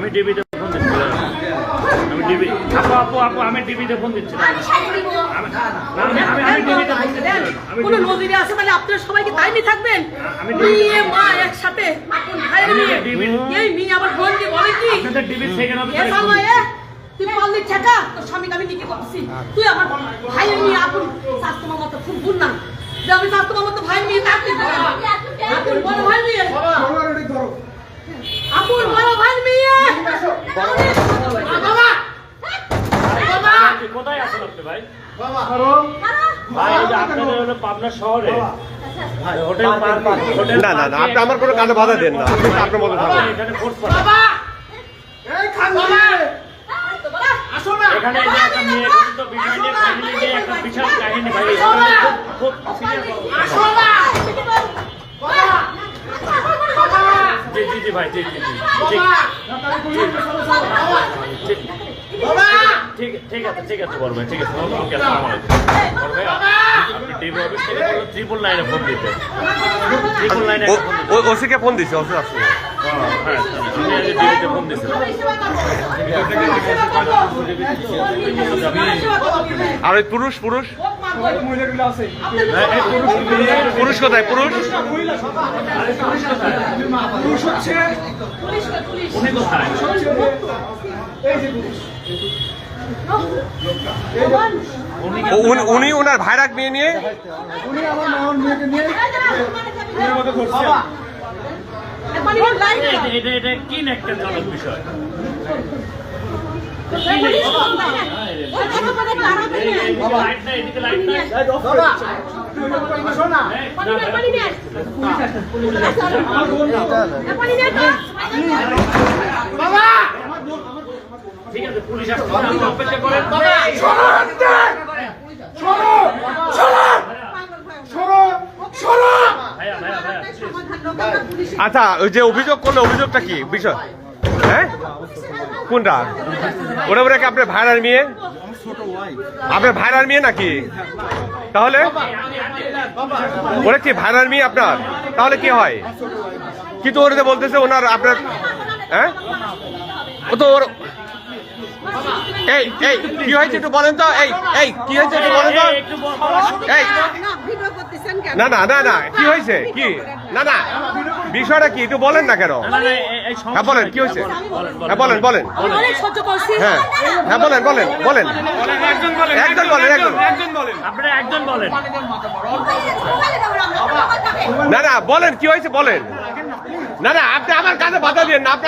আমি টিভিতে ফোন দিচ্ছি, আমি টিভি আপু আমি টিভিতে ফোন দিচ্ছি, আমি টিভিতে ফোন দিচ্ছি। কোনো নজিরে আছে তাহলে আপনারা সবাই কি তাই নিয়ে থাকবেন? মা একসাথে এই নিয়ে আবার ফোন দিয়ে বলে কি আপনাদের টিভি থেকে না তুই বললি ঠেকা তোর স্বামীকে আমি নিকে করছি, তুই আমার ভাইয়ের নিয়ে আপন স্বাস্থ্য মামা তো খুব ভুল না যে আমি স্বাস্থ্য মামা তো ভাই নিয়ে থাকতে আপন বড় ভাই নিয়ে আপন বড় ভাই নিয়ে বাবা কোথায় আছেন আপনি ভাই? ভাই আপনাদের হলো পাবনা শহরে হোটেল হোটেল না না না, আপনি আমার কোনো কাজে বাধা দেন না, আপনি আপনার মতো থাকুন। এখানে ফোর্স বাবা এই খান বাবা আসো না এখানে এই যে একটা মেয়ে তো বিষয় নিয়ে ফ্যামিলি নিয়ে একটা বিশাল কাহিনী ভাই, খুব সিরিয়াস। আসো না বাবা জি ভাই, জি বাবা ঠিক আছে বড় ভাই, ঠিক আছে ওকে, আসসালামু আলাইকুম। বড় ভাই আপনি টিভি অফিস থেকে বললো 999 ফোন দিতে, 999 ফোন দিতে। ওসিকে ফোন দিছে, ওসি আসছে। হ্যাঁ আমি আজ টিভিতে ফোন দিয়েছিলাম। আর ওই পুরুষ পুরুষ পুরুষ কোথায়? পুরুষ উনি কোথায়? উনি ওনার ভাইরাক মেয়ে নিয়ে এটা কি একটা জনক বিষয়? ঠিক আছে পুলিশ আসছে, অপেক্ষা করেন। আচ্ছা, ওই যে অভিযোগ করলো, অভিযোগটা কি বিষয়? হ্যাঁ কোনটা? ওরা ওরা কি আপনার ভাইরার মেয়ে? আপনার ভাইরার মেয়ে নাকি? তাহলে ওরা কি ভাইরার মেয়ে আপনার? তাহলে কি হয়? কিন্তু ওরা যে বলতেছে ওনার আপনার, হ্যাঁ ও তো ওর এই এই কি হয়েছে একটু বলেন তো, এই কি হয়েছে একটু বলেন তো, এই না না না না কি হয়েছে কি? না না বিষয়টা কি একটু বলেন না কেন? হ্যাঁ বলেন কি হয়েছে? হ্যাঁ বলেন বলেন হ্যাঁ হ্যাঁ বলেন বলেন বলেন একজন বলেন একজন আপনারা একজন বলেন। না না বলেন কি হয়েছে বলেন। না না আপনি আমার কাছে বাধা দিন না, আপনি